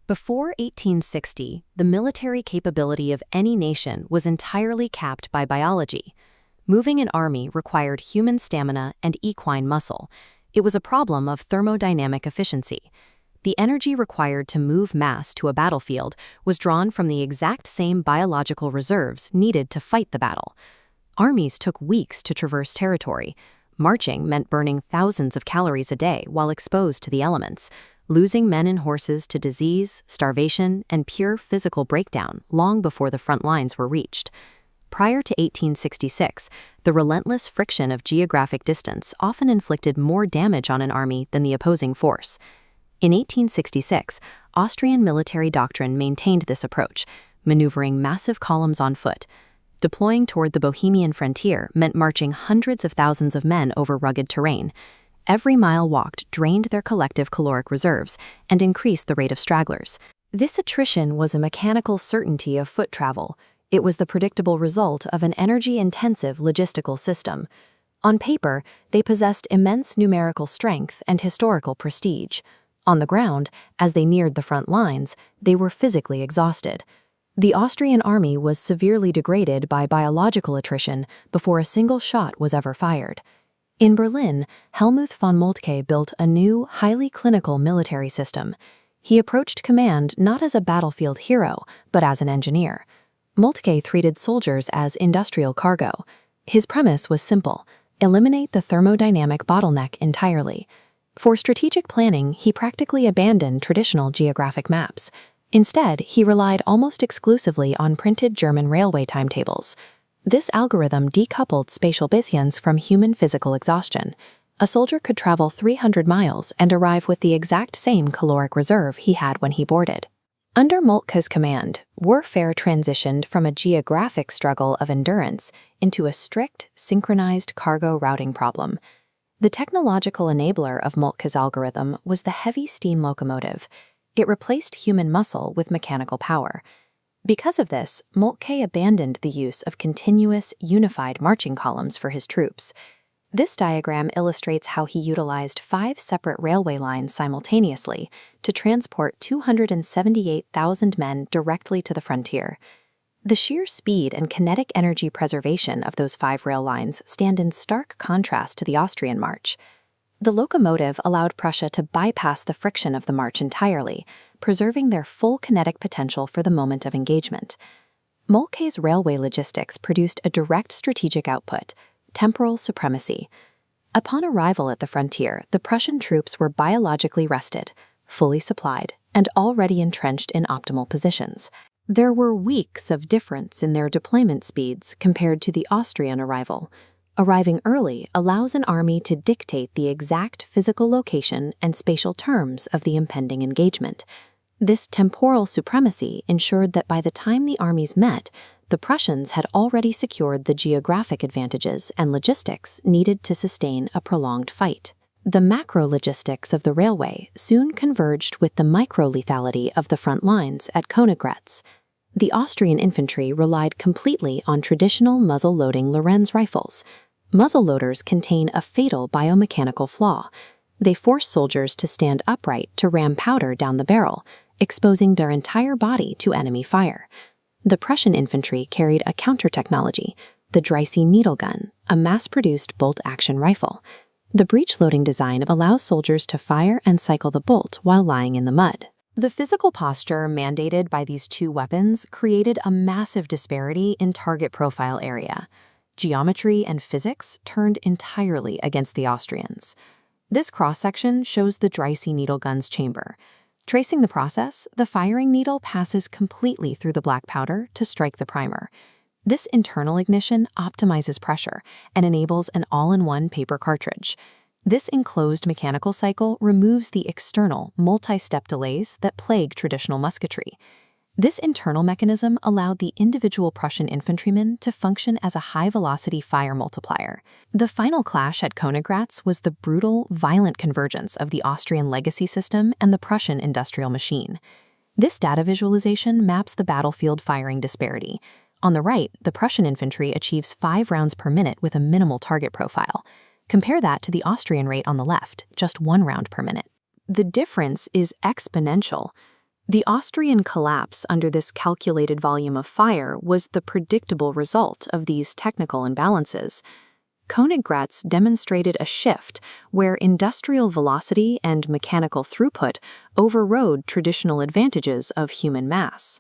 Before 1860, the military capability of any nation was entirely capped by biology. Moving an army required human stamina and equine muscle. It was a problem of thermodynamic efficiency. The energy required to move mass to a battlefield was drawn from the exact same biological reserves needed to fight the battle. Armies took weeks to traverse territory. Marching meant burning thousands of calories a day while exposed to the elements, losing men and horses to disease, starvation, and pure physical breakdown long before the front lines were reached. Prior to 1866, the relentless friction of geographic distance often inflicted more damage on an army than the opposing force. In 1866, Austrian military doctrine maintained this approach, maneuvering massive columns on foot. Deploying toward the Bohemian frontier meant marching hundreds of thousands of men over rugged terrain. Every mile walked drained their collective caloric reserves and increased the rate of stragglers. This attrition was a mechanical certainty of foot travel. It was the predictable result of an energy-intensive logistical system. On paper, they possessed immense numerical strength and historical prestige. On the ground, as they neared the front lines, they were physically exhausted. The Austrian army was severely degraded by biological attrition before a single shot was ever fired. In Berlin, Helmuth von Moltke built a new, highly clinical military system. He approached command not as a battlefield hero, but as an engineer. Moltke treated soldiers as industrial cargo. His premise was simple: eliminate the thermodynamic bottleneck entirely. For strategic planning, he practically abandoned traditional geographic maps. Instead, he relied almost exclusively on printed German railway timetables. This algorithm decoupled spatial Bayesians from human physical exhaustion. A soldier could travel 300 miles and arrive with the exact same caloric reserve he had when he boarded. Under Moltke's command, warfare transitioned from a geographic struggle of endurance into a strict, synchronized cargo routing problem. The technological enabler of Moltke's algorithm was the heavy steam locomotive. It replaced human muscle with mechanical power. Because of this, Moltke abandoned the use of continuous, unified marching columns for his troops. This diagram illustrates how he utilized 5 separate railway lines simultaneously to transport 278,000 men directly to the frontier. The sheer speed and kinetic energy preservation of those 5 rail lines stand in stark contrast to the Austrian march. The locomotive allowed Prussia to bypass the friction of the march entirely, preserving their full kinetic potential for the moment of engagement. Moltke's railway logistics produced a direct strategic output: temporal supremacy. Upon arrival at the frontier, the Prussian troops were biologically rested, fully supplied, and already entrenched in optimal positions. There were weeks of difference in their deployment speeds compared to the Austrian arrival. Arriving early allows an army to dictate the exact physical location and spatial terms of the impending engagement. This temporal supremacy ensured that by the time the armies met, the Prussians had already secured the geographic advantages and logistics needed to sustain a prolonged fight. The macro-logistics of the railway soon converged with the micro-lethality of the front lines at Königgrätz. The Austrian infantry relied completely on traditional muzzle-loading Lorenz rifles. Muzzle-loaders contain a fatal biomechanical flaw. They force soldiers to stand upright to ram powder down the barrel, exposing their entire body to enemy fire. The Prussian infantry carried a counter-technology, the Dreyse needle gun, a mass-produced bolt-action rifle. The breech-loading design allows soldiers to fire and cycle the bolt while lying in the mud. The physical posture mandated by these 2 weapons created a massive disparity in target profile area. Geometry and physics turned entirely against the Austrians. This cross-section shows the Dreyse needle gun's chamber. Tracing the process, the firing needle passes completely through the black powder to strike the primer. This internal ignition optimizes pressure and enables an all-in-one paper cartridge. This enclosed mechanical cycle removes the external, multi-step delays that plague traditional musketry. This internal mechanism allowed the individual Prussian infantryman to function as a high-velocity fire multiplier. The final clash at Königgrätz was the brutal, violent convergence of the Austrian legacy system and the Prussian industrial machine. This data visualization maps the battlefield firing disparity. On the right, the Prussian infantry achieves 5 rounds per minute with a minimal target profile. Compare that to the Austrian rate on the left, just 1 round per minute. The difference is exponential. The Austrian collapse under this calculated volume of fire was the predictable result of these technical imbalances. Königgrätz demonstrated a shift where industrial velocity and mechanical throughput overrode traditional advantages of human mass.